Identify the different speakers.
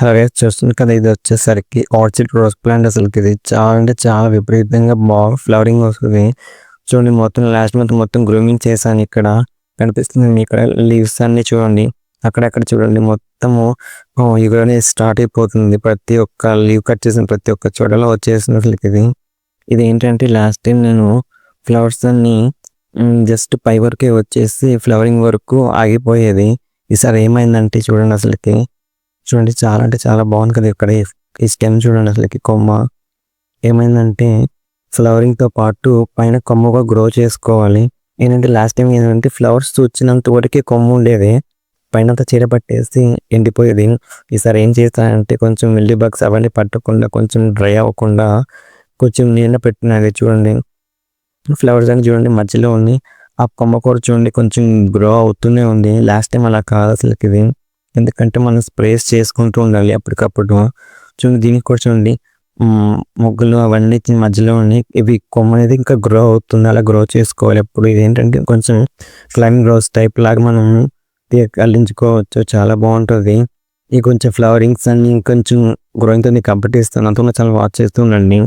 Speaker 1: అలాగే చూస్తుంది కదా, ఇది వచ్చేసరికి ఆర్చిడ్ రోజ్ ప్లాంట్. అసలుకి ఇది చాలా అంటే చాలా విపరీతంగా బాగా ఫ్లవరింగ్ వస్తుంది. చూడండి, మొత్తం లాస్ట్ మంత్ మొత్తం గ్రూమింగ్ చేశాను. ఇక్కడ కనిపిస్తుంది ఇక్కడ లీవ్స్ అన్ని చూడండి. అక్కడక్కడ చూడండి మొత్తము ఇవన్నీ స్టార్ట్ అయిపోతుంది. ప్రతి ఒక్క లీవ్ కట్ చేసిన ప్రతి ఒక్క చోటలో వచ్చేసింది. అసలుకి ఇది ఏంటంటే లాస్ట్ టైం నేను ఫ్లవర్స్ అన్ని జస్ట్ పై వరకే వచ్చేసి ఫ్లవరింగ్ వరకు ఆగిపోయేది. ఈసారి ఏమైందంటే చూడండి, అసలుకి చూడండి చాలా అంటే చాలా బాగుంది కదా. ఇక్కడ ఈ స్టెమ్ చూడండి, అసలుకి కొమ్మ ఏమైందంటే ఫ్లవరింగ్తో పాటు పైన కొమ్మగా గ్రో చేసుకోవాలి. ఏంటంటే లాస్ట్ టైం ఏంటంటే ఫ్లవర్స్ వచ్చినంత వరకే కొమ్మ ఉండేది, పైన చీర పట్టేసి ఎండిపోయేది. ఈసారి ఏం చేస్తానంటే కొంచెం మిల్లీ బగ్స్ అవన్నీ పట్టకుండా, కొంచెం డ్రై అవ్వకుండా కొంచెం నీళ్ళ పెట్టినది. చూడండి ఫ్లవర్స్ అని చూడండి మధ్యలో ఉంది. ఆ కొమ్మ కూడా చూడండి కొంచెం గ్రో అవుతూనే ఉంది. లాస్ట్ టైం అలా కాదు అసలుకి ఇది, ఎందుకంటే మనం స్ప్రేస్ చేసుకుంటూ ఉండాలి అప్పటికప్పుడు. చూడండి దీనికి కూడా చూడండి మొగ్గులు అవన్నీ మధ్యలో ఉన్నాయి. ఇవి కొమ్మ అనేది ఇంకా గ్రో అవుతుంది, అలా గ్రో చేసుకోవాలి ఎప్పుడు. ఇది ఏంటంటే కొంచెం ఫ్లైమింగ్ రోజ్ టైప్ లాగా మనం అల్లించుకోవచ్చు, చాలా బాగుంటుంది. ఈ కొంచెం ఫ్లవరింగ్స్ అన్ని కొంచెం గ్రోయింగ్తో కంప్లీట్ ఇస్తాను. అంతా చాలా వాచ్ చేస్తూ ఉండండి.